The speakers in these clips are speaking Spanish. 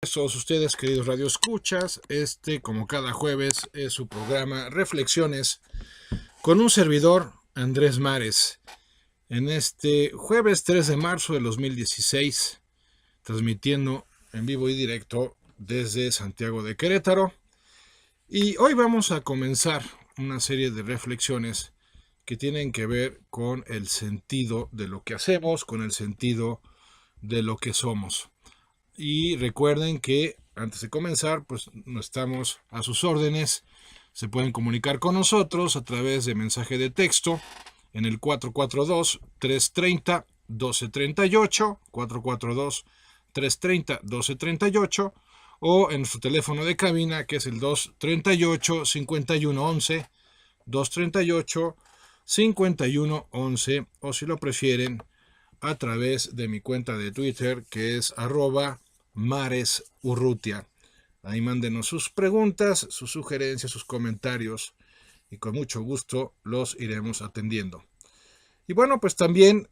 Todos ustedes, queridos radioescuchas, como cada jueves, es su programa Reflexiones con un servidor, Andrés Mares. En este jueves 3 de marzo de 2016, transmitiendo en vivo y directo desde Santiago de Querétaro. Y hoy vamos a comenzar una serie de reflexiones que tienen que ver con el sentido de lo que hacemos, con el sentido de lo que somos. Y recuerden que antes de comenzar, pues no estamos a sus órdenes. Se pueden comunicar con nosotros a través de mensaje de texto en el 442-330-1238, 442-330-1238, o en nuestro teléfono de cabina, que es el 238-5111, 238-5111, o si lo prefieren, a través de mi cuenta de Twitter, que es @maresurrutia. Ahí mándenos sus preguntas, sus sugerencias, sus comentarios, y con mucho gusto los iremos atendiendo. Y bueno, pues también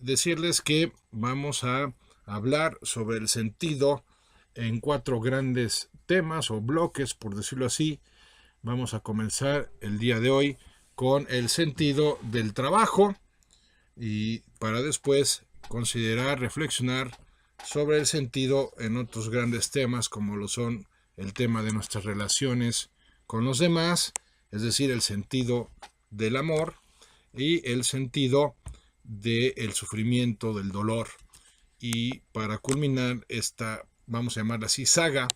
decirles que vamos a hablar sobre el sentido en 4 grandes temas o bloques, por decirlo así. Vamos a comenzar el día de hoy con el sentido del trabajo, y para después considerar, reflexionar sobre el sentido en otros grandes temas, como lo son el tema de nuestras relaciones con los demás, es decir, el sentido del amor y el sentido del sufrimiento, del dolor. Y para culminar esta, vamos a llamarla así, saga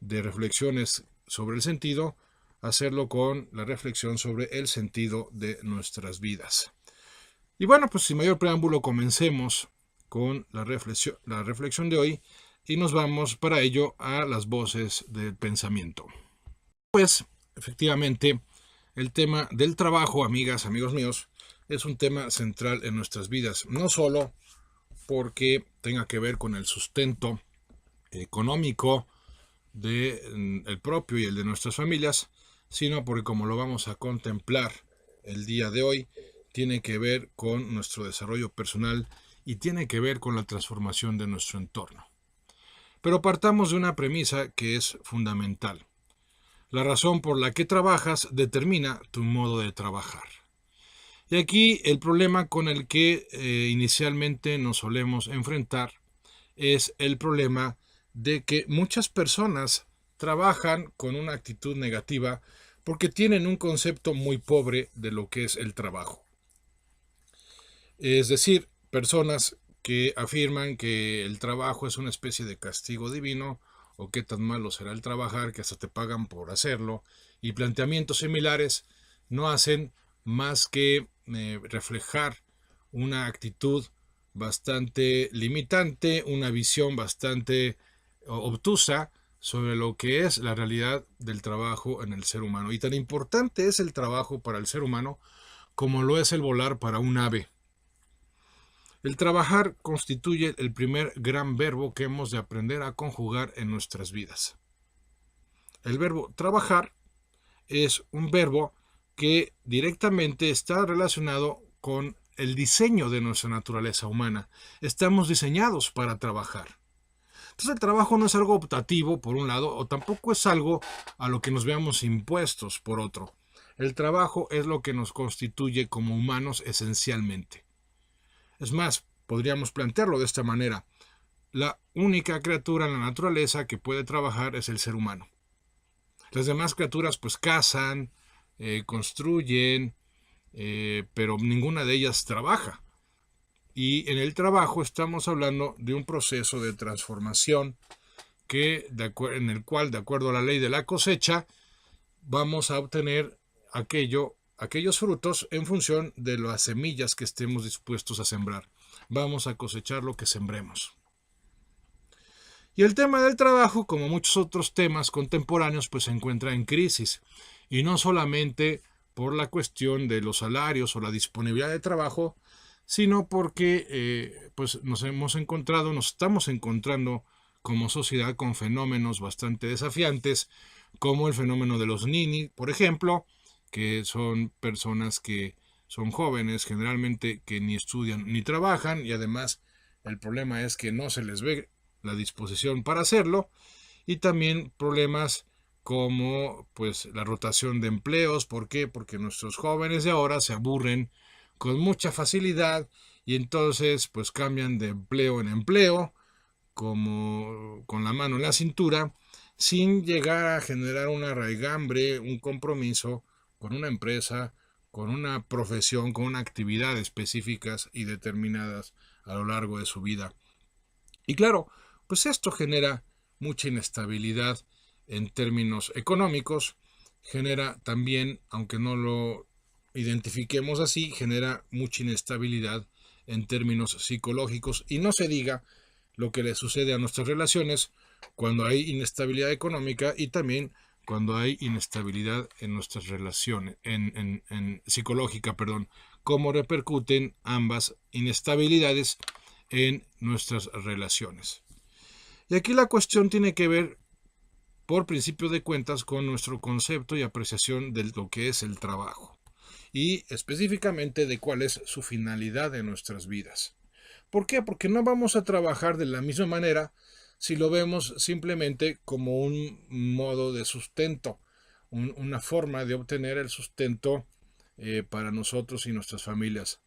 de reflexiones sobre el sentido, hacerlo con la reflexión sobre el sentido de nuestras vidas. Y bueno, pues sin mayor preámbulo, comencemos con la reflexión de hoy, y nos vamos para ello a las voces del pensamiento. Pues efectivamente, el tema del trabajo, amigas, amigos míos, es un tema central en nuestras vidas, no solo porque tenga que ver con el sustento económico del propio y el de nuestras familias, sino porque, como lo vamos a contemplar el día de hoy, tiene que ver con nuestro desarrollo personal y tiene que ver con la transformación de nuestro entorno. Pero partamos de una premisa que es fundamental. La razón por la que trabajas determina tu modo de trabajar. Y aquí el problema con el que inicialmente nos solemos enfrentar es el problema de que muchas personas trabajan con una actitud negativa porque tienen un concepto muy pobre de lo que es el trabajo. Es decir, personas que afirman que el trabajo es una especie de castigo divino, o qué tan malo será el trabajar que hasta te pagan por hacerlo, y planteamientos similares no hacen más que reflejar una actitud bastante limitante, una visión bastante obtusa sobre lo que es la realidad del trabajo en el ser humano. Y tan importante es el trabajo para el ser humano como lo es el volar para un ave. El trabajar constituye el primer gran verbo que hemos de aprender a conjugar en nuestras vidas. El verbo trabajar es un verbo que directamente está relacionado con el diseño de nuestra naturaleza humana. Estamos diseñados para trabajar. Entonces el trabajo no es algo optativo, por un lado, o tampoco es algo a lo que nos veamos impuestos, por otro. El trabajo es lo que nos constituye como humanos esencialmente. Es más, podríamos plantearlo de esta manera. La única criatura en la naturaleza que puede trabajar es el ser humano. Las demás criaturas pues cazan, construyen, pero ninguna de ellas trabaja. Y en el trabajo estamos hablando de un proceso de transformación en el cual, de acuerdo a la ley de la cosecha, vamos a obtener aquellos frutos en función de las semillas que estemos dispuestos a sembrar. Vamos a cosechar lo que sembremos. Y el tema del trabajo, como muchos otros temas contemporáneos, pues se encuentra en crisis. Y no solamente por la cuestión de los salarios o la disponibilidad de trabajo, sino porque pues nos estamos encontrando como sociedad con fenómenos bastante desafiantes, como el fenómeno de los nini, por ejemplo, que son personas que son jóvenes, generalmente que ni estudian ni trabajan, y además el problema es que no se les ve la disposición para hacerlo, y también problemas como pues la rotación de empleos. ¿Por qué? Porque nuestros jóvenes de ahora se aburren con mucha facilidad y entonces pues cambian de empleo en empleo como con la mano en la cintura, sin llegar a generar una raigambre, un compromiso con una empresa, con una profesión, con una actividad específicas y determinadas a lo largo de su vida. Y claro, pues esto genera mucha inestabilidad en términos económicos, genera también, aunque no lo identifiquemos así, genera mucha inestabilidad en términos psicológicos, y no se diga lo que le sucede a nuestras relaciones cuando hay inestabilidad económica y también cuando hay inestabilidad en nuestras relaciones, en psicológica, perdón, cómo repercuten ambas inestabilidades en nuestras relaciones. Y aquí la cuestión tiene que ver, por principio de cuentas, con nuestro concepto y apreciación de lo que es el trabajo y específicamente de cuál es su finalidad en nuestras vidas. ¿Por qué? Porque no vamos a trabajar de la misma manera si lo vemos simplemente como un modo de sustento, una forma de obtener el sustento para nosotros y nuestras familias,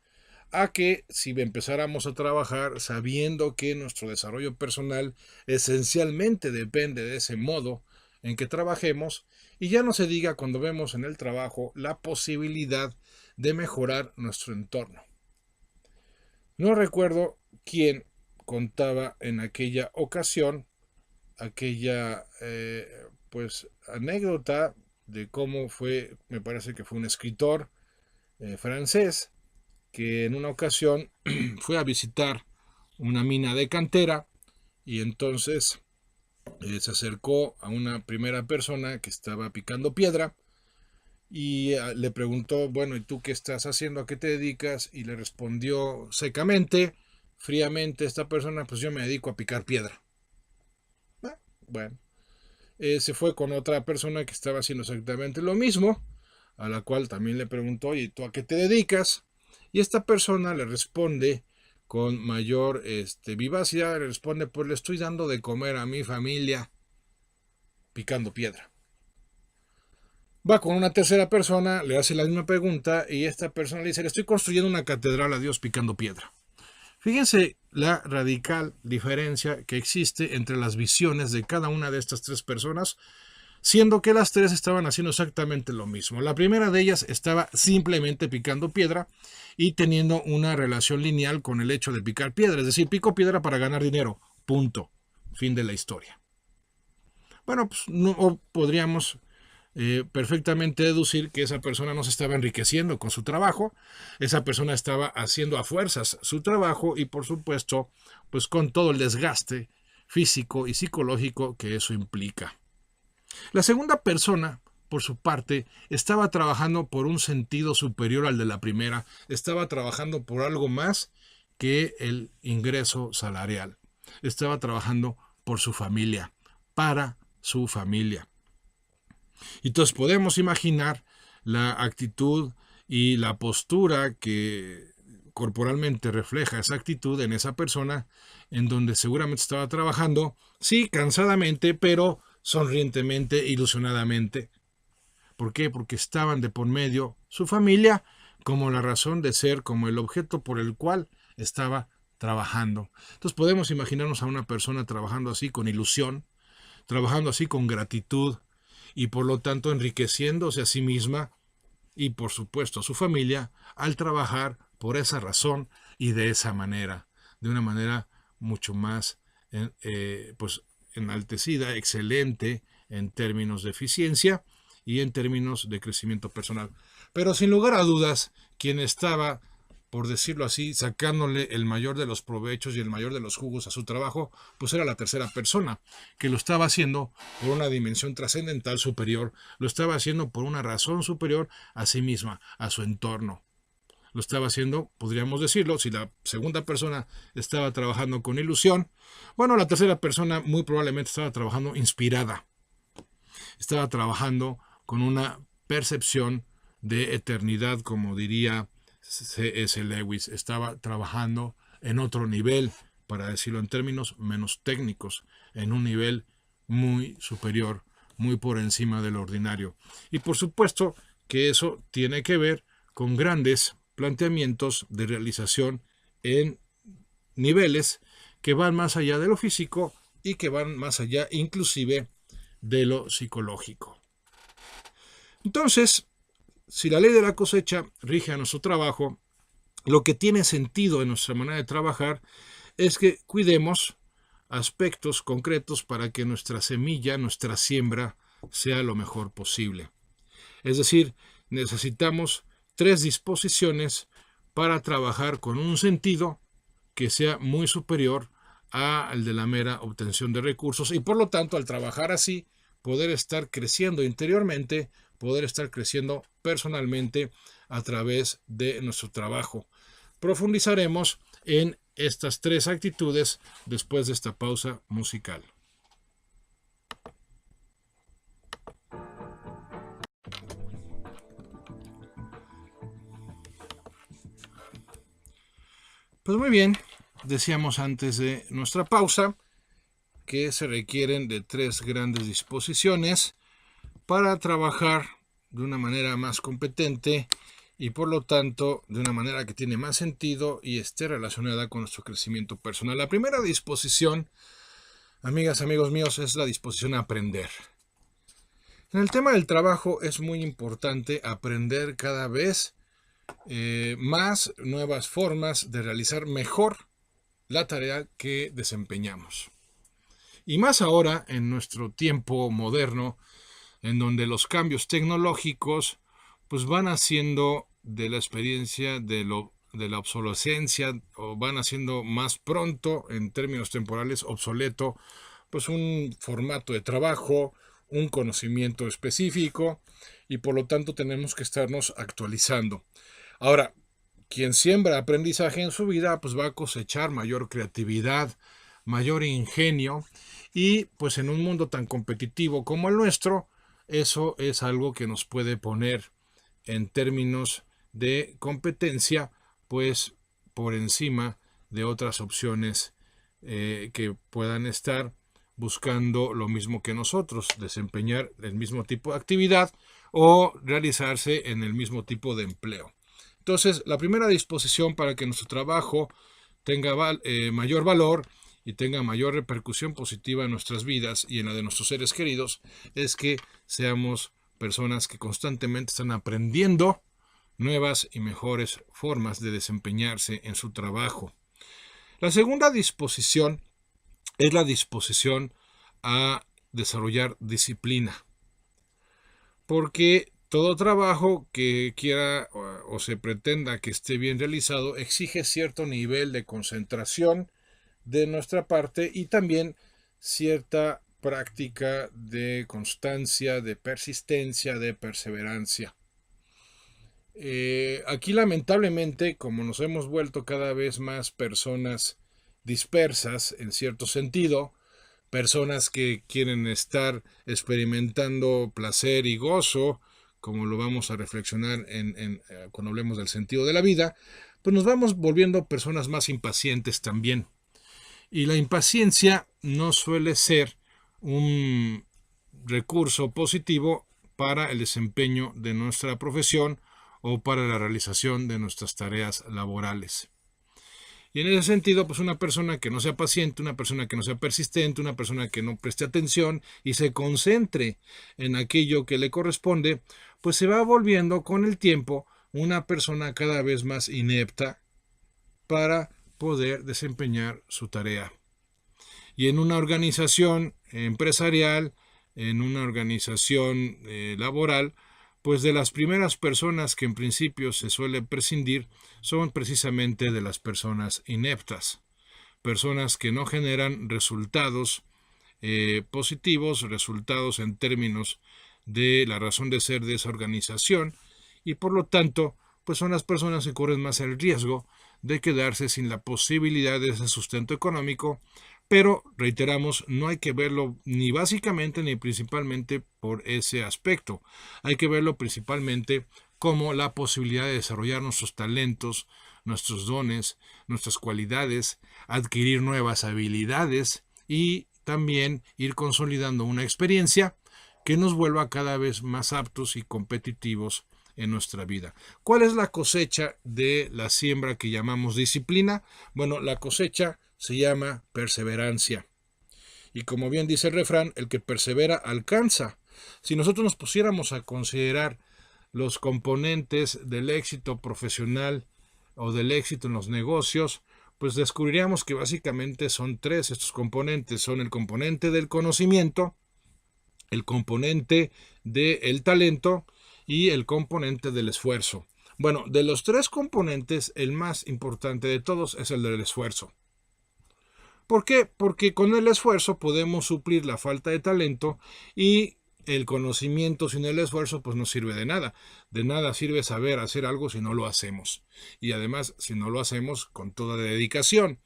a que si empezáramos a trabajar sabiendo que nuestro desarrollo personal esencialmente depende de ese modo en que trabajemos, y ya no se diga cuando vemos en el trabajo la posibilidad de mejorar nuestro entorno. No recuerdo quién contaba en aquella ocasión aquella pues anécdota de cómo fue, me parece que fue un escritor francés, que en una ocasión fue a visitar una mina de cantera y entonces se acercó a una primera persona que estaba picando piedra y le preguntó, bueno, ¿y tú qué estás haciendo? ¿A qué te dedicas? Y le respondió secamente, fríamente esta persona, pues yo me dedico a picar piedra. Bueno, se fue con otra persona que estaba haciendo exactamente lo mismo, a la cual también le preguntó, ¿y tú a qué te dedicas? Y esta persona le responde con mayor vivacidad, le responde, pues le estoy dando de comer a mi familia picando piedra. Va con una tercera persona, le hace la misma pregunta y esta persona le dice, le estoy construyendo una catedral a Dios picando piedra. Fíjense la radical diferencia que existe entre las visiones de cada una de estas tres personas, siendo que las tres estaban haciendo exactamente lo mismo. La primera de ellas estaba simplemente picando piedra y teniendo una relación lineal con el hecho de picar piedra, es decir, pico piedra para ganar dinero, punto, fin de la historia. Bueno, pues no podríamos perfectamente deducir que esa persona no se estaba enriqueciendo con su trabajo, esa persona estaba haciendo a fuerzas su trabajo y por supuesto, pues con todo el desgaste físico y psicológico que eso implica. La segunda persona, por su parte, estaba trabajando por un sentido superior al de la primera, estaba trabajando por algo más que el ingreso salarial, estaba trabajando por su familia, para su familia. Entonces podemos imaginar la actitud y la postura que corporalmente refleja esa actitud en esa persona, en donde seguramente estaba trabajando, sí, cansadamente, pero sonrientemente, ilusionadamente. ¿Por qué? Porque estaban de por medio su familia como la razón de ser, como el objeto por el cual estaba trabajando. Entonces podemos imaginarnos a una persona trabajando así con ilusión, trabajando así con gratitud y por lo tanto enriqueciéndose a sí misma y por supuesto a su familia al trabajar por esa razón y de esa manera, de una manera mucho más pues enaltecida, excelente en términos de eficiencia y en términos de crecimiento personal. Pero sin lugar a dudas, quien estaba, por decirlo así, sacándole el mayor de los provechos y el mayor de los jugos a su trabajo, pues era la tercera persona, que lo estaba haciendo por una dimensión trascendental superior, lo estaba haciendo por una razón superior a sí misma, a su entorno. Lo estaba haciendo, podríamos decirlo, si la segunda persona estaba trabajando con ilusión, bueno, la tercera persona muy probablemente estaba trabajando inspirada, estaba trabajando con una percepción de eternidad, como diría C.S. Lewis, estaba trabajando en otro nivel para decirlo en términos menos técnicos, en un nivel muy superior, muy por encima de lo ordinario. Y por supuesto que eso tiene que ver con grandes planteamientos de realización en niveles que van más allá de lo físico y que van más allá inclusive de lo psicológico. Entonces, si la ley de la cosecha rige a nuestro trabajo, lo que tiene sentido en nuestra manera de trabajar es que cuidemos aspectos concretos para que nuestra semilla, nuestra siembra, sea lo mejor posible. Es decir, necesitamos 3 disposiciones para trabajar con un sentido que sea muy superior al de la mera obtención de recursos y por lo tanto al trabajar así poder estar creciendo interiormente, poder estar creciendo personalmente a través de nuestro trabajo. Profundizaremos en estas 3 actitudes después de esta pausa musical. Pues muy bien, decíamos antes de nuestra pausa que se requieren de 3 grandes disposiciones para trabajar de una manera más competente y por lo tanto de una manera que tiene más sentido y esté relacionada con nuestro crecimiento personal. La primera disposición, amigas, amigos míos, es la disposición a aprender. En el tema del trabajo es muy importante aprender cada vez más nuevas formas de realizar mejor la tarea que desempeñamos. Y más ahora en nuestro tiempo moderno, en donde los cambios tecnológicos pues van haciendo de la experiencia de la obsolescencia o van haciendo más pronto en términos temporales obsoleto pues un formato de trabajo, un conocimiento específico y por lo tanto tenemos que estarnos actualizando. Ahora, quien siembra aprendizaje en su vida pues va a cosechar mayor creatividad, mayor ingenio y pues en un mundo tan competitivo como el nuestro, eso es algo que nos puede poner en términos de competencia pues por encima de otras opciones que puedan estar buscando lo mismo que nosotros, desempeñar el mismo tipo de actividad o realizarse en el mismo tipo de empleo. Entonces, la primera disposición para que nuestro trabajo tenga mayor valor y tenga mayor repercusión positiva en nuestras vidas y en la de nuestros seres queridos es que seamos personas que constantemente están aprendiendo nuevas y mejores formas de desempeñarse en su trabajo. La segunda disposición es la disposición a desarrollar disciplina, porque todo trabajo que quiera o se pretenda que esté bien realizado exige cierto nivel de concentración de nuestra parte y también cierta práctica de constancia, de persistencia, de perseverancia. Aquí lamentablemente, como nos hemos vuelto cada vez más personas dispersas en cierto sentido, personas que quieren estar experimentando placer y gozo, como lo vamos a reflexionar cuando hablemos del sentido de la vida, pues nos vamos volviendo personas más impacientes también. Y la impaciencia no suele ser un recurso positivo para el desempeño de nuestra profesión o para la realización de nuestras tareas laborales. Y en ese sentido, pues una persona que no sea paciente, una persona que no sea persistente, una persona que no preste atención y se concentre en aquello que le corresponde, pues se va volviendo con el tiempo una persona cada vez más inepta para poder desempeñar su tarea. Y en una organización empresarial, en una organización laboral, pues de las primeras personas que en principio se suele prescindir son precisamente de las personas ineptas, personas que no generan resultados positivos, resultados en términos de la razón de ser de esa organización y por lo tanto pues son las personas que corren más el riesgo de quedarse sin la posibilidad de ese sustento económico. Pero, reiteramos, no hay que verlo ni básicamente ni principalmente por ese aspecto. Hay que verlo principalmente como la posibilidad de desarrollar nuestros talentos, nuestros dones, nuestras cualidades, adquirir nuevas habilidades y también ir consolidando una experiencia que nos vuelva cada vez más aptos y competitivos en nuestra vida. ¿Cuál es la cosecha de la siembra que llamamos disciplina? Bueno, la cosecha se llama perseverancia. Y como bien dice el refrán, el que persevera alcanza. Si nosotros nos pusiéramos a considerar los componentes del éxito profesional o del éxito en los negocios, pues descubriríamos que básicamente son tres estos componentes. Son el componente del conocimiento, el componente del talento y el componente del esfuerzo. Bueno, de los tres componentes, el más importante de todos es el del esfuerzo. ¿Por qué? Porque con el esfuerzo podemos suplir la falta de talento y el conocimiento sin el esfuerzo pues no sirve de nada. De nada sirve saber hacer algo si no lo hacemos. Y además si no lo hacemos con toda dedicación.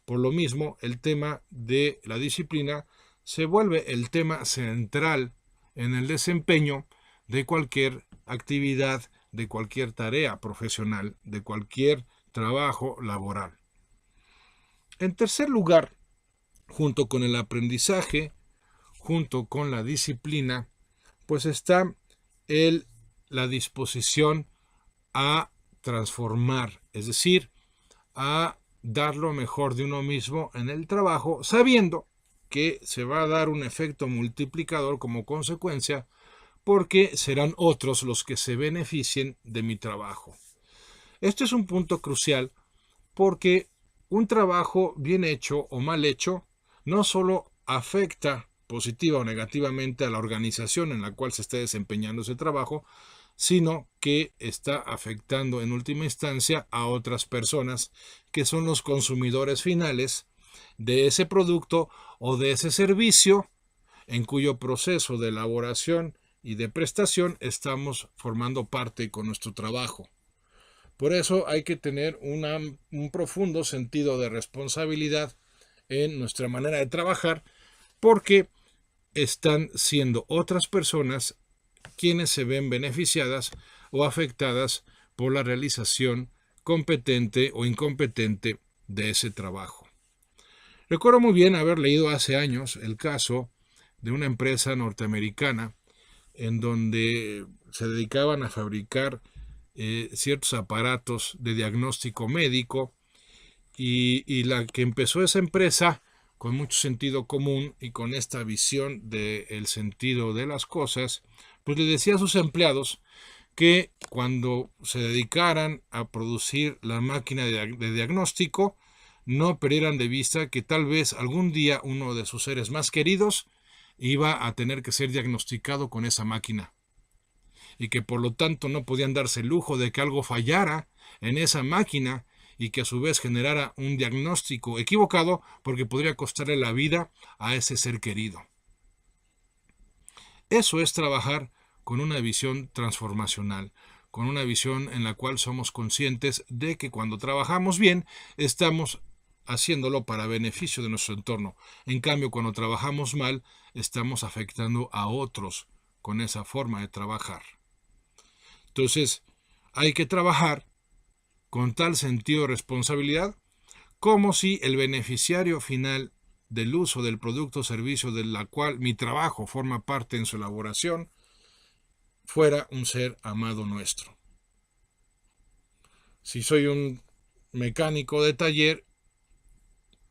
Por lo mismo, el tema de la disciplina se vuelve el tema central en el desempeño de cualquier actividad, de cualquier tarea profesional, de cualquier trabajo laboral. En tercer lugar, junto con el aprendizaje, junto con la disciplina, pues está la disposición a transformar, es decir, a dar lo mejor de uno mismo en el trabajo, sabiendo que se va a dar un efecto multiplicador como consecuencia, porque serán otros los que se beneficien de mi trabajo. Este es un punto crucial porque un trabajo bien hecho o mal hecho no solo afecta positiva o negativamente a la organización en la cual se esté desempeñando ese trabajo, sino que está afectando en última instancia a otras personas que son los consumidores finales de ese producto o de ese servicio en cuyo proceso de elaboración y de prestación estamos formando parte con nuestro trabajo. Por eso hay que tener un profundo sentido de responsabilidad en nuestra manera de trabajar, porque están siendo otras personas quienes se ven beneficiadas o afectadas por la realización competente o incompetente de ese trabajo. Recuerdo muy bien haber leído hace años el caso de una empresa norteamericana en donde se dedicaban a fabricar ciertos aparatos de diagnóstico médico y la que empezó esa empresa con mucho sentido común y con esta visión del sentido de las cosas, pues le decía a sus empleados que cuando se dedicaran a producir la máquina de diagnóstico, no perdieran de vista que tal vez algún día uno de sus seres más queridos iba a tener que ser diagnosticado con esa máquina y que por lo tanto no podían darse el lujo de que algo fallara en esa máquina y que a su vez generara un diagnóstico equivocado porque podría costarle la vida a ese ser querido. Eso es trabajar con una visión transformacional, con una visión en la cual somos conscientes de que cuando trabajamos bien estamos haciéndolo para beneficio de nuestro entorno. En cambio, cuando trabajamos mal, estamos afectando a otros con esa forma de trabajar. Entonces, hay que trabajar con tal sentido de responsabilidad como si el beneficiario final del uso del producto o servicio de la cual mi trabajo forma parte en su elaboración fuera un ser amado nuestro. Si soy un mecánico de taller,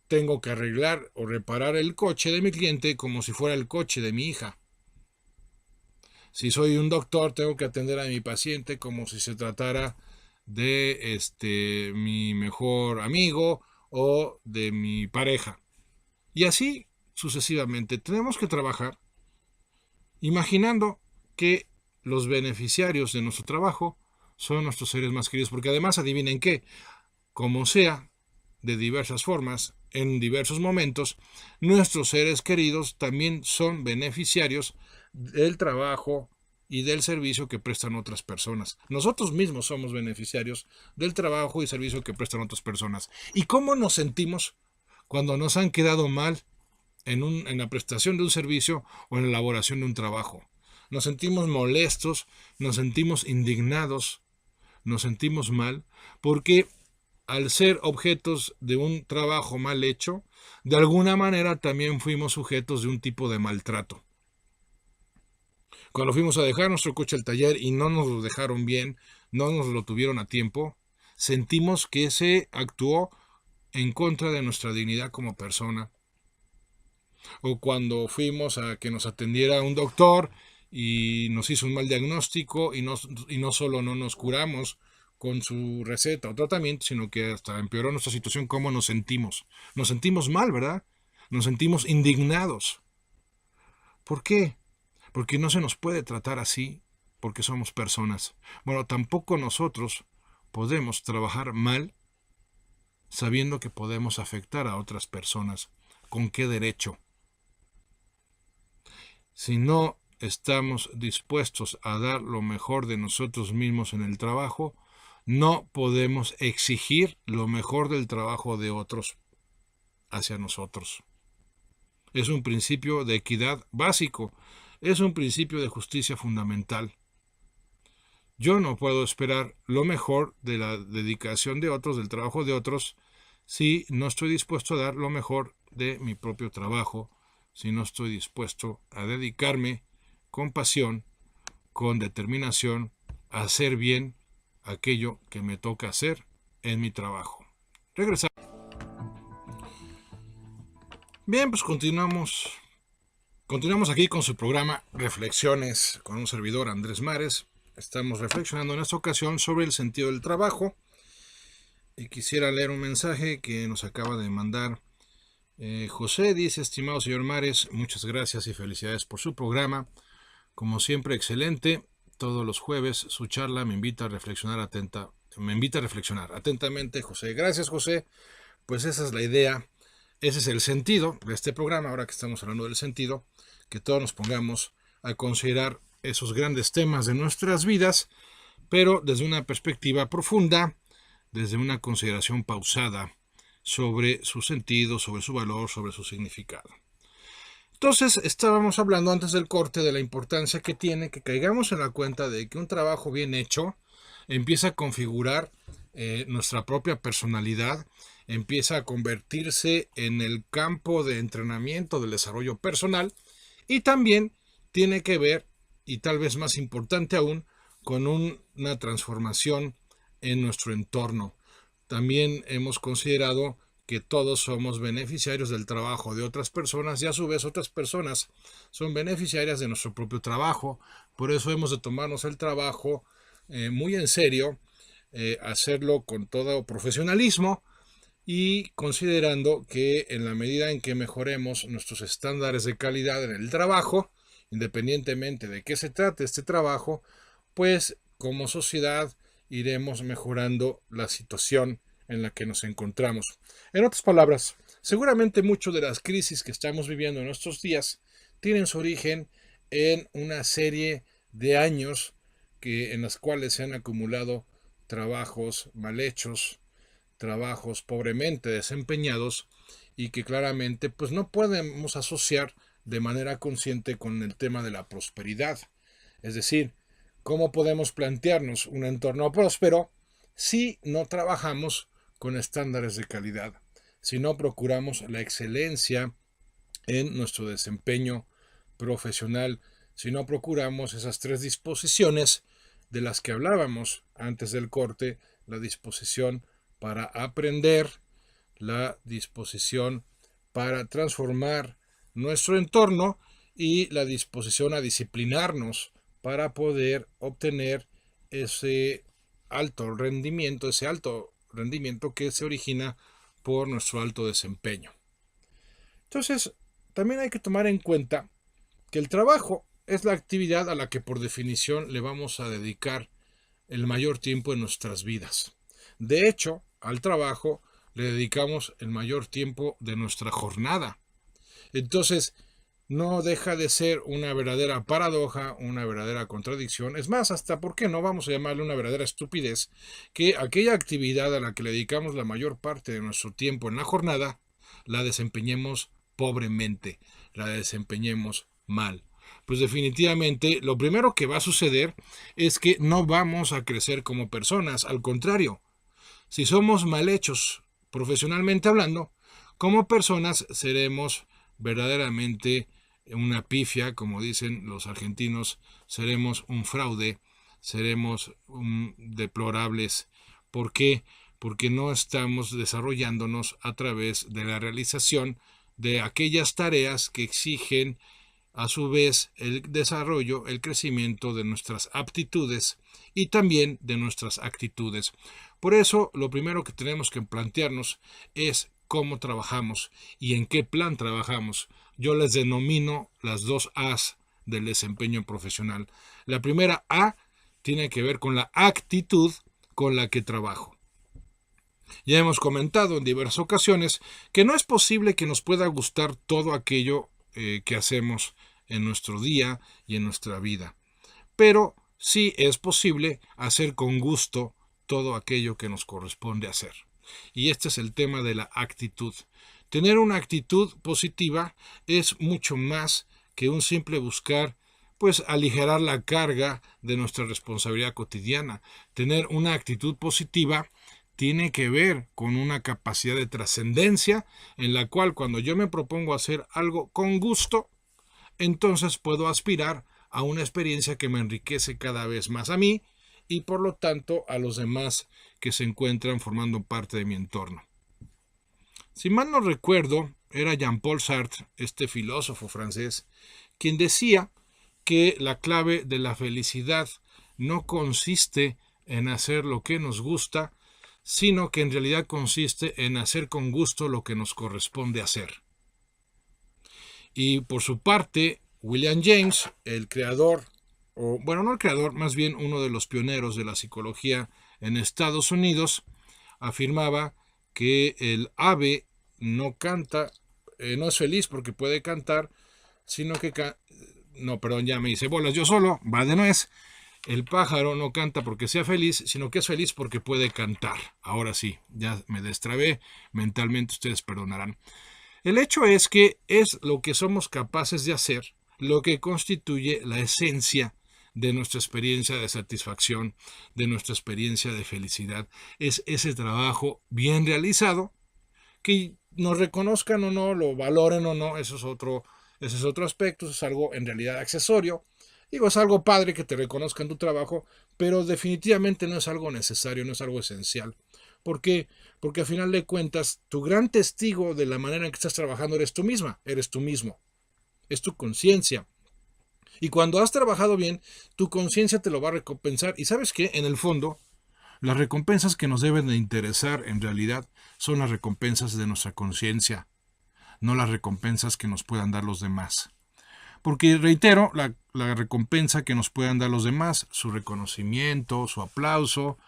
tengo que arreglar o reparar el coche de mi cliente como si fuera el coche de mi hija. Si soy un doctor, tengo que atender a mi paciente como si se tratara de mi mejor amigo o de mi pareja. Y así sucesivamente. Tenemos que trabajar imaginando que los beneficiarios de nuestro trabajo son nuestros seres más queridos, porque además adivinen qué, como sea, de diversas formas, en diversos momentos, nuestros seres queridos también son beneficiarios del trabajo y del servicio que prestan otras personas. Nosotros mismos somos beneficiarios del trabajo y servicio que prestan otras personas. ¿Y cómo nos sentimos cuando nos han quedado mal en la prestación de un servicio o en la elaboración de un trabajo? Nos sentimos molestos, nos sentimos indignados, nos sentimos mal, porque al ser objetos de un trabajo mal hecho, de alguna manera también fuimos sujetos de un tipo de maltrato. Cuando fuimos a dejar nuestro coche al taller y no nos lo dejaron bien, no nos lo tuvieron a tiempo, sentimos que se actuó en contra de nuestra dignidad como persona. O cuando fuimos a que nos atendiera un doctor y nos hizo un mal diagnóstico y no solo no nos curamos con su receta o tratamiento, sino que hasta empeoró nuestra situación, ¿cómo nos sentimos? Nos sentimos mal, ¿verdad? Nos sentimos indignados. ¿Por qué? Porque no se nos puede tratar así, porque somos personas. Bueno, tampoco nosotros podemos trabajar mal sabiendo que podemos afectar a otras personas. ¿Con qué derecho? Si no estamos dispuestos a dar lo mejor de nosotros mismos en el trabajo, no podemos exigir lo mejor del trabajo de otros hacia nosotros. Es un principio de equidad básico, es un principio de justicia fundamental. Yo no puedo esperar lo mejor de la dedicación de otros, del trabajo de otros, si no estoy dispuesto a dar lo mejor de mi propio trabajo, si no estoy dispuesto a dedicarme con pasión, con determinación, a hacer bien aquello que me toca hacer en mi trabajo. Regresamos. Bien, pues continuamos aquí con su programa Reflexiones con un servidor, Andrés Mares. Estamos reflexionando en esta ocasión sobre el sentido del trabajo y quisiera leer un mensaje que nos acaba de mandar José. Dice: estimado señor Mares, muchas gracias y felicidades por su programa. Como siempre, excelente. Todos los jueves su charla me invita a reflexionar atentamente, José. Gracias, José. Pues esa es la idea, ese es el sentido de este programa. Ahora que estamos hablando del sentido, que todos nos pongamos a considerar esos grandes temas de nuestras vidas, pero desde una perspectiva profunda, desde una consideración pausada sobre su sentido, sobre su valor, sobre su significado. Entonces, estábamos hablando antes del corte de la importancia que tiene que caigamos en la cuenta de que un trabajo bien hecho empieza a configurar nuestra propia personalidad, empieza a convertirse en el campo de entrenamiento del desarrollo personal y también tiene que ver, y tal vez más importante aún, con una transformación en nuestro entorno. También hemos considerado que todos somos beneficiarios del trabajo de otras personas y a su vez otras personas son beneficiarias de nuestro propio trabajo. Por eso hemos de tomarnos el trabajo muy en serio, hacerlo con todo profesionalismo y considerando que en la medida en que mejoremos nuestros estándares de calidad en el trabajo, independientemente de qué se trate este trabajo, pues como sociedad iremos mejorando la situación en la que nos encontramos. En otras palabras, seguramente muchas de las crisis que estamos viviendo en estos días tienen su origen en una serie de años en las cuales se han acumulado trabajos mal hechos, trabajos pobremente desempeñados y que claramente pues no podemos asociar de manera consciente con el tema de la prosperidad. Es decir, ¿cómo podemos plantearnos un entorno próspero si no trabajamos con estándares de calidad, si no procuramos la excelencia en nuestro desempeño profesional, si no procuramos esas tres disposiciones de las que hablábamos antes del corte: la disposición para aprender, la disposición para transformar nuestro entorno y la disposición a disciplinarnos para poder obtener ese alto rendimiento que se origina por nuestro alto desempeño. Entonces, también hay que tomar en cuenta que el trabajo es la actividad a la que por definición le vamos a dedicar el mayor tiempo en nuestras vidas. De hecho, al trabajo le dedicamos el mayor tiempo de nuestra jornada. Entonces, no deja de ser una verdadera paradoja, una verdadera contradicción. Es más, hasta, ¿por qué no vamos a llamarle una verdadera estupidez? Que aquella actividad a la que le dedicamos la mayor parte de nuestro tiempo en la jornada, la desempeñemos pobremente, la desempeñemos mal. Pues definitivamente lo primero que va a suceder es que no vamos a crecer como personas. Al contrario, Si somos mal hechos profesionalmente hablando, como personas seremos verdaderamente una pifia, como dicen los argentinos, seremos un fraude, seremos deplorables. ¿Por qué? Porque no estamos desarrollándonos a través de la realización de aquellas tareas que exigen a su vez el desarrollo, el crecimiento de nuestras aptitudes y también de nuestras actitudes. Por eso, lo primero que tenemos que plantearnos es cómo trabajamos y en qué plan trabajamos. Yo les denomino las 2 A's del desempeño profesional. La primera A tiene que ver con la actitud con la que trabajo. Ya hemos comentado en diversas ocasiones que no es posible que nos pueda gustar todo aquello que hacemos en nuestro día y en nuestra vida. Pero sí es posible hacer con gusto todo aquello que nos corresponde hacer. Y este es el tema de la actitud. Tener una actitud positiva es mucho más que un simple buscar, pues, aligerar la carga de nuestra responsabilidad cotidiana. Tener una actitud positiva tiene que ver con una capacidad de trascendencia en la cual cuando yo me propongo hacer algo con gusto, entonces puedo aspirar a una experiencia que me enriquece cada vez más a mí y por lo tanto a los demás que se encuentran formando parte de mi entorno. Si mal no recuerdo, era Jean-Paul Sartre, este filósofo francés, quien decía que la clave de la felicidad no consiste en hacer lo que nos gusta, sino que en realidad consiste en hacer con gusto lo que nos corresponde hacer. Y por su parte, William James, el creador, o bueno, no el creador, más bien uno de los pioneros de la psicología en Estados Unidos, afirmaba que el ave no canta, no es feliz porque puede cantar, sino que ya me hice bolas yo solo, va de nuez. El pájaro no canta porque sea feliz, sino que es feliz porque puede cantar. Ahora sí, ya me destrabé mentalmente, ustedes perdonarán. El hecho es que es lo que somos capaces de hacer lo que constituye la esencia de nuestra experiencia de satisfacción, de nuestra experiencia de felicidad. Es ese trabajo bien realizado, que nos reconozcan o no, lo valoren o no, ese es otro aspecto, eso es algo en realidad accesorio. Digo, es algo padre que te reconozcan tu trabajo, pero definitivamente no es algo necesario, no es algo esencial. ¿Por qué? Porque al final de cuentas, tu gran testigo de la manera en que estás trabajando eres tú misma, eres tú mismo. Es tu conciencia. Y cuando has trabajado bien, tu conciencia te lo va a recompensar. ¿Y sabes qué? En el fondo, las recompensas que nos deben de interesar en realidad son las recompensas de nuestra conciencia, no las recompensas que nos puedan dar los demás. Porque, reitero, la recompensa que nos puedan dar los demás, su reconocimiento, su aplauso,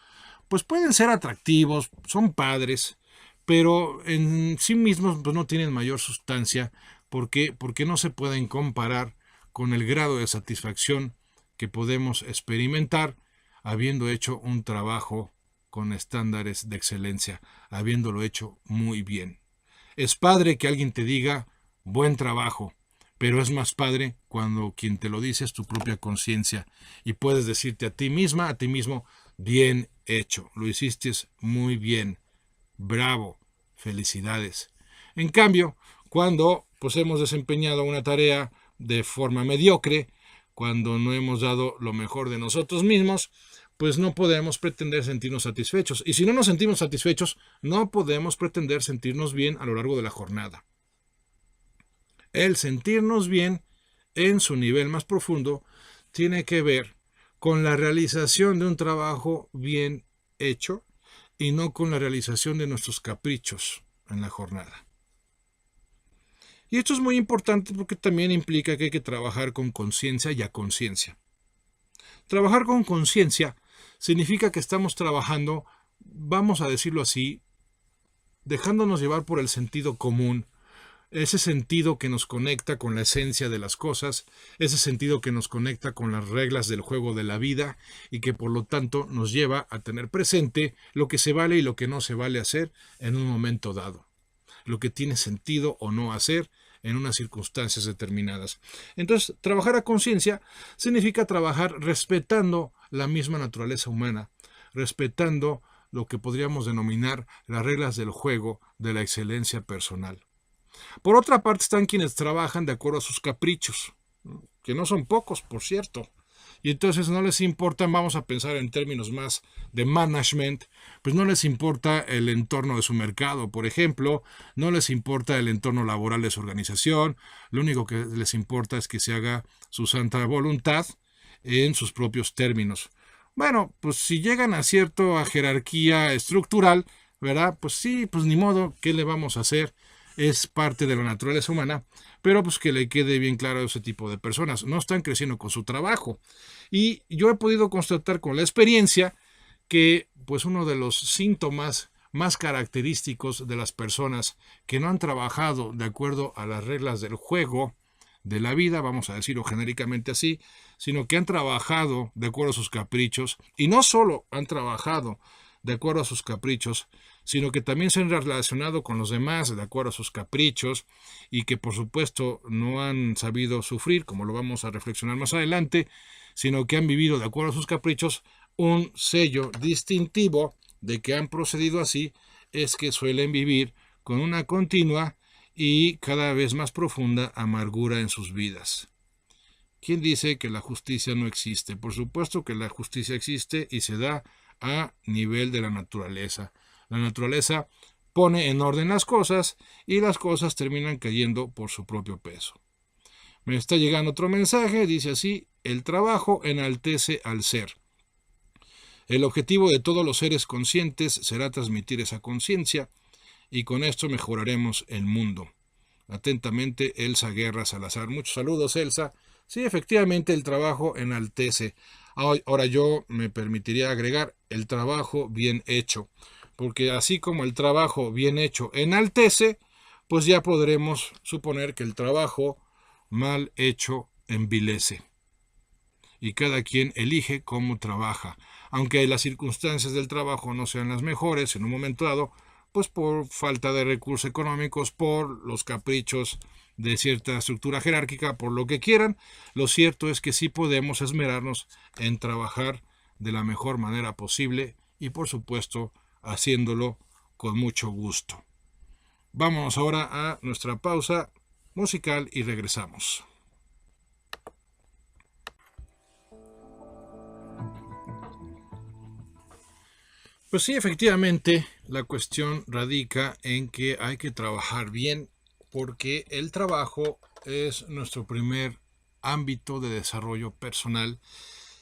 pues pueden ser atractivos, son padres, pero en sí mismos pues no tienen mayor sustancia porque no se pueden comparar con el grado de satisfacción que podemos experimentar habiendo hecho un trabajo con estándares de excelencia, habiéndolo hecho muy bien. Es padre que alguien te diga buen trabajo, pero es más padre cuando quien te lo dice es tu propia conciencia y puedes decirte a ti misma, a ti mismo, bien hecho, lo hiciste muy bien, bravo, felicidades. En cambio, cuando pues hemos desempeñado una tarea de forma mediocre, cuando no hemos dado lo mejor de nosotros mismos, pues no podemos pretender sentirnos satisfechos. Y si no nos sentimos satisfechos, no podemos pretender sentirnos bien a lo largo de la jornada. El sentirnos bien en su nivel más profundo tiene que ver con la realización de un trabajo bien hecho y no con la realización de nuestros caprichos en la jornada. Y esto es muy importante porque también implica que hay que trabajar con conciencia y a conciencia. Trabajar con conciencia significa que estamos trabajando, vamos a decirlo así, dejándonos llevar por el sentido común, ese sentido que nos conecta con la esencia de las cosas, ese sentido que nos conecta con las reglas del juego de la vida y que por lo tanto nos lleva a tener presente lo que se vale y lo que no se vale hacer en un momento dado, lo que tiene sentido o no hacer en unas circunstancias determinadas. Entonces, trabajar a conciencia significa trabajar respetando la misma naturaleza humana, respetando lo que podríamos denominar las reglas del juego de la excelencia personal. Por otra parte están quienes trabajan de acuerdo a sus caprichos, que no son pocos, por cierto. Y entonces no les importa, vamos a pensar en términos más de management, pues no les importa el entorno de su mercado, por ejemplo, no les importa el entorno laboral de su organización, lo único que les importa es que se haga su santa voluntad en sus propios términos. Bueno, pues si llegan a cierta jerarquía estructural, ¿verdad? Pues sí, pues ni modo, ¿qué le vamos a hacer? Es parte de la naturaleza humana, pero pues que le quede bien claro a ese tipo de personas. No están creciendo con su trabajo. Y yo he podido constatar con la experiencia que pues uno de los síntomas más característicos de las personas que no han trabajado de acuerdo a las reglas del juego de la vida, vamos a decirlo genéricamente así, sino que han trabajado de acuerdo a sus caprichos, y no solo han trabajado de acuerdo a sus caprichos, sino que también se han relacionado con los demás de acuerdo a sus caprichos, y que por supuesto no han sabido sufrir, como lo vamos a reflexionar más adelante, sino que han vivido de acuerdo a sus caprichos. Un sello distintivo de que han procedido así es que suelen vivir con una continua y cada vez más profunda amargura en sus vidas. ¿Quién dice que la justicia no existe? Por supuesto que la justicia existe y se da a nivel de la naturaleza. La naturaleza pone en orden las cosas y las cosas terminan cayendo por su propio peso. Me está llegando otro mensaje, dice así: el trabajo enaltece al ser. El objetivo de todos los seres conscientes será transmitir esa conciencia, y con esto mejoraremos el mundo. Atentamente, Elsa Guerra Salazar. Muchos saludos, Elsa. Sí, efectivamente, el trabajo enaltece. Ahora yo me permitiría agregar el trabajo bien hecho, porque así como el trabajo bien hecho enaltece, pues ya podremos suponer que el trabajo mal hecho envilece. Y cada quien elige cómo trabaja. Aunque las circunstancias del trabajo no sean las mejores en un momento dado, pues por falta de recursos económicos, por los caprichos de cierta estructura jerárquica, por lo que quieran, lo cierto es que sí podemos esmerarnos en trabajar de la mejor manera posible y por supuesto haciéndolo con mucho gusto. Vámonos ahora a nuestra pausa musical y regresamos. Pues sí, efectivamente, la cuestión radica en que hay que trabajar bien, porque el trabajo es nuestro primer ámbito de desarrollo personal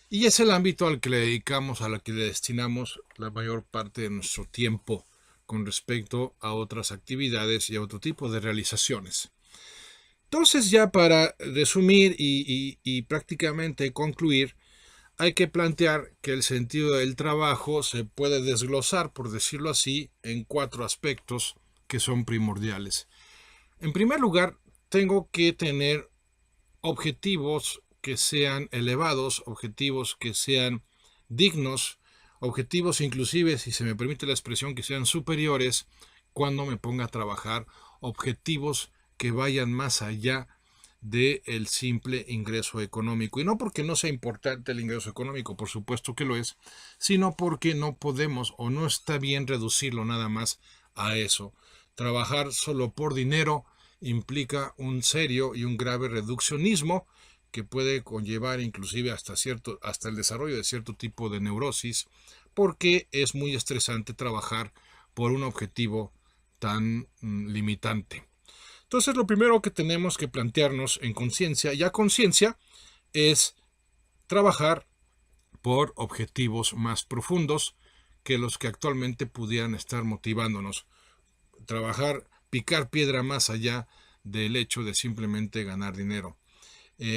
y es el ámbito al que le dedicamos, a la que le destinamos la mayor parte de nuestro tiempo con respecto a otras actividades y a otro tipo de realizaciones. Entonces, ya para resumir y prácticamente concluir, hay que plantear que el sentido del trabajo se puede desglosar, por decirlo así, en 4 aspectos que son primordiales. En primer lugar, tengo que tener objetivos que sean elevados, objetivos que sean dignos, objetivos inclusive, si se me permite la expresión, que sean superiores cuando me ponga a trabajar, objetivos que vayan más allá del simple ingreso económico. Y no porque no sea importante el ingreso económico, por supuesto que lo es, sino porque no podemos o no está bien reducirlo nada más a eso. Trabajar solo por dinero implica un serio y un grave reduccionismo que puede conllevar inclusive hasta el desarrollo de cierto tipo de neurosis, porque es muy estresante trabajar por un objetivo tan limitante. Entonces, lo primero que tenemos que plantearnos en conciencia y a conciencia es trabajar por objetivos más profundos que los que actualmente pudieran estar motivándonos. Trabajar, picar piedra más allá del hecho de simplemente ganar dinero.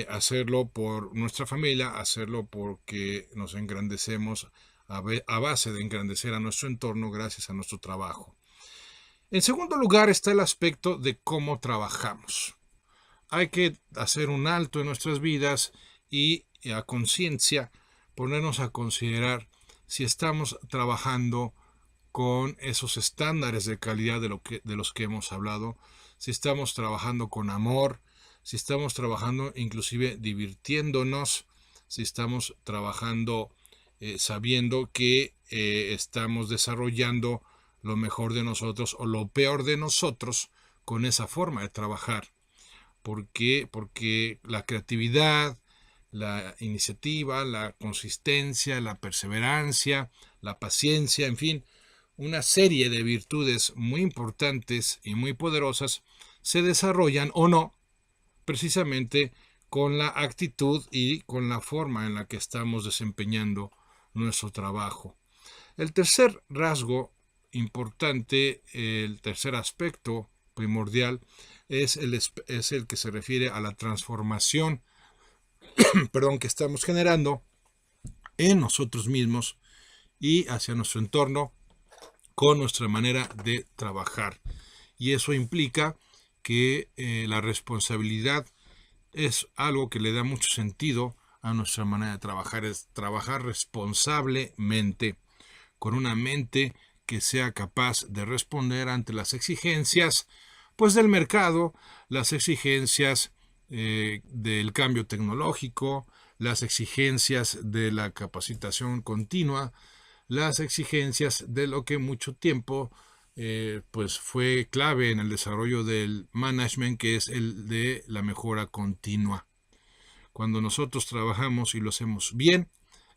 Hacerlo por nuestra familia, hacerlo porque nos engrandecemos a base de engrandecer a nuestro entorno gracias a nuestro trabajo. En segundo lugar está el aspecto de cómo trabajamos. Hay que hacer un alto en nuestras vidas y a conciencia ponernos a considerar si estamos trabajando con esos estándares de calidad de los que hemos hablado, si estamos trabajando con amor, si estamos trabajando inclusive divirtiéndonos, si estamos trabajando sabiendo que estamos desarrollando lo mejor de nosotros o lo peor de nosotros con esa forma de trabajar. ¿Por qué? Porque la creatividad, la iniciativa, la consistencia, la perseverancia, la paciencia, en fin, una serie de virtudes muy importantes y muy poderosas se desarrollan o no precisamente con la actitud y con la forma en la que estamos desempeñando nuestro trabajo. El tercer rasgo importante, el tercer aspecto primordial, es el que se refiere a la transformación que estamos generando en nosotros mismos y hacia nuestro entorno con nuestra manera de trabajar. Y eso implica que la responsabilidad es algo que le da mucho sentido a nuestra manera de trabajar, es trabajar responsablemente, con una mente que sea capaz de responder ante las exigencias pues del mercado, las exigencias del cambio tecnológico, las exigencias de la capacitación continua, las exigencias de lo que mucho tiempo pues fue clave en el desarrollo del management, que es el de la mejora continua. Cuando nosotros trabajamos y lo hacemos bien,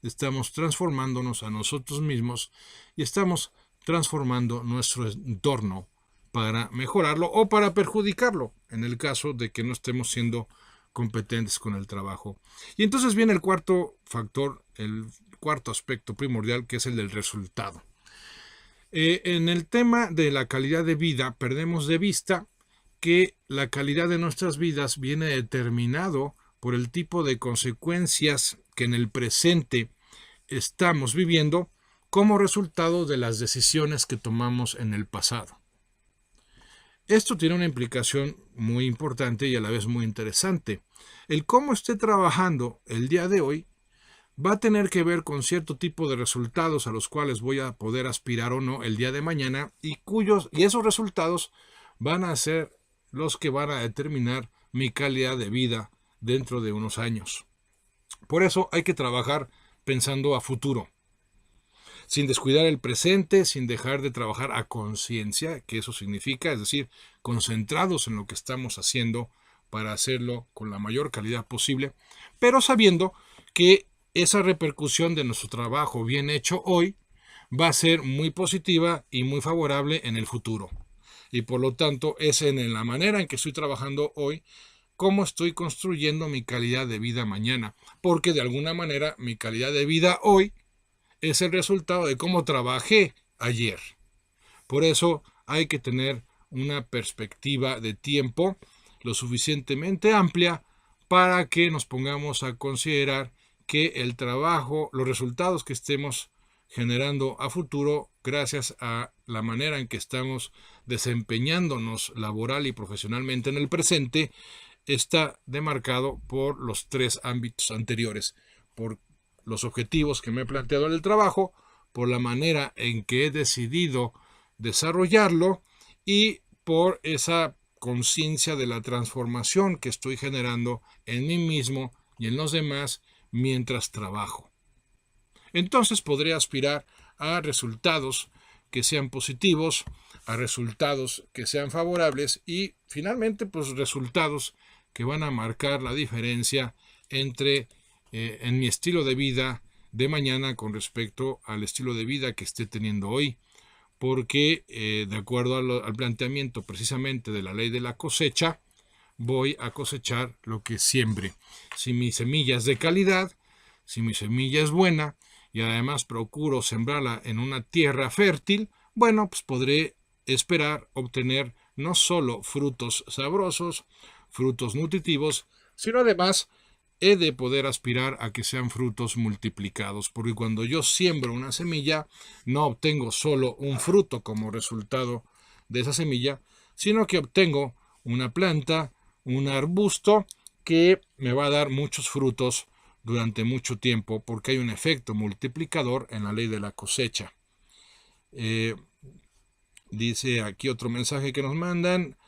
estamos transformándonos a nosotros mismos y estamos transformando nuestro entorno para mejorarlo o para perjudicarlo, en el caso de que no estemos siendo competentes con el trabajo. Y entonces viene el cuarto factor, el cuarto aspecto primordial, que es el del resultado. En el tema de la calidad de vida, perdemos de vista que la calidad de nuestras vidas viene determinado por el tipo de consecuencias que en el presente estamos viviendo como resultado de las decisiones que tomamos en el pasado. Esto tiene una implicación muy importante y a la vez muy interesante. El cómo esté trabajando el día de hoy va a tener que ver con cierto tipo de resultados a los cuales voy a poder aspirar o no el día de mañana y esos resultados van a ser los que van a determinar mi calidad de vida dentro de unos años. Por eso hay que trabajar pensando a futuro, sin descuidar el presente, sin dejar de trabajar a conciencia, que eso significa, es decir, concentrados en lo que estamos haciendo para hacerlo con la mayor calidad posible, pero sabiendo que esa repercusión de nuestro trabajo bien hecho hoy va a ser muy positiva y muy favorable en el futuro. Y por lo tanto es en la manera en que estoy trabajando hoy cómo estoy construyendo mi calidad de vida mañana, porque de alguna manera mi calidad de vida hoy es el resultado de cómo trabajé ayer. Por eso hay que tener una perspectiva de tiempo lo suficientemente amplia para que nos pongamos a considerar que el trabajo, los resultados que estemos generando a futuro, gracias a la manera en que estamos desempeñándonos laboral y profesionalmente en el presente, está demarcado por los tres ámbitos anteriores, por los objetivos que me he planteado en el trabajo, por la manera en que he decidido desarrollarlo y por esa conciencia de la transformación que estoy generando en mí mismo y en los demás mientras trabajo. Entonces podré aspirar a resultados que sean positivos, a resultados que sean favorables y finalmente pues resultados que van a marcar la diferencia entre en mi estilo de vida de mañana con respecto al estilo de vida que esté teniendo hoy, porque de acuerdo al planteamiento precisamente de la ley de la cosecha, voy a cosechar lo que siembre. Si mi semilla es de calidad, si mi semilla es buena y además procuro sembrarla en una tierra fértil, bueno, pues podré esperar obtener no solo frutos sabrosos, frutos nutritivos, sino además he de poder aspirar a que sean frutos multiplicados, porque cuando yo siembro una semilla, no obtengo solo un fruto como resultado de esa semilla, sino que obtengo una planta, un arbusto que me va a dar muchos frutos durante mucho tiempo, porque hay un efecto multiplicador en la ley de la cosecha. Dice aquí otro mensaje que nos mandan.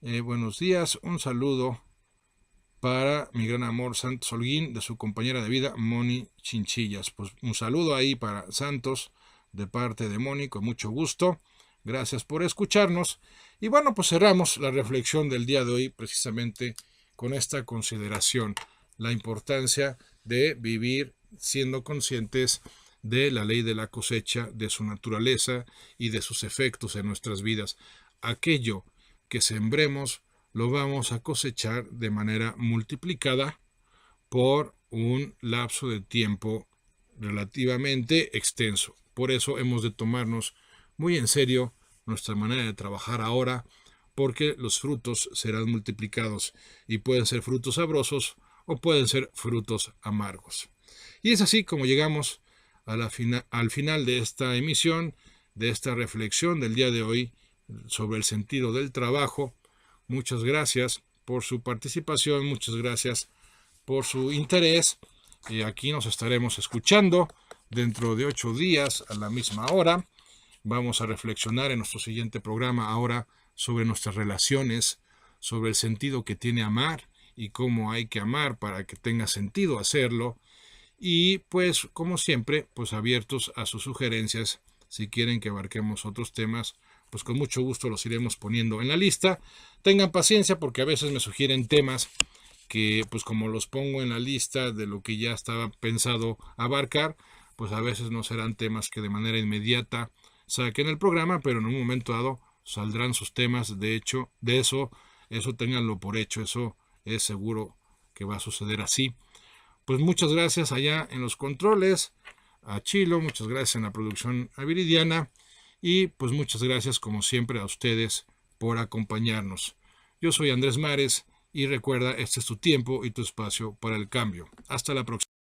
Buenos días, un saludo para mi gran amor Santos Holguín, de su compañera de vida Moni Chinchillas. Pues un saludo ahí para Santos de parte de Moni, con mucho gusto. Gracias por escucharnos. Y bueno, pues cerramos la reflexión del día de hoy precisamente con esta consideración, la importancia de vivir siendo conscientes de la ley de la cosecha, de su naturaleza y de sus efectos en nuestras vidas. Aquello que sembremos lo vamos a cosechar de manera multiplicada por un lapso de tiempo relativamente extenso. Por eso hemos de tomarnos muy en serio nuestra manera de trabajar ahora, porque los frutos serán multiplicados y pueden ser frutos sabrosos o pueden ser frutos amargos. Y es así como llegamos al final de esta emisión, de esta reflexión del día de hoy sobre el sentido del trabajo. Muchas gracias por su participación, muchas gracias por su interés. Aquí nos estaremos escuchando dentro de 8 días a la misma hora. Vamos a reflexionar en nuestro siguiente programa ahora sobre nuestras relaciones, sobre el sentido que tiene amar y cómo hay que amar para que tenga sentido hacerlo. Y pues, como siempre, pues abiertos a sus sugerencias. Si quieren que abarquemos otros temas, pues con mucho gusto los iremos poniendo en la lista. Tengan paciencia porque a veces me sugieren temas que, pues como los pongo en la lista de lo que ya estaba pensado abarcar, pues a veces no serán temas que de manera inmediata saquen el programa, pero en un momento dado saldrán sus temas. De hecho, de eso ténganlo por hecho, eso es seguro que va a suceder así. Pues muchas gracias allá en los controles, a Chilo, muchas gracias en la producción a Viridiana, y pues muchas gracias como siempre a ustedes por acompañarnos. Yo soy Andrés Mares y recuerda, este es tu tiempo y tu espacio para el cambio. Hasta la próxima.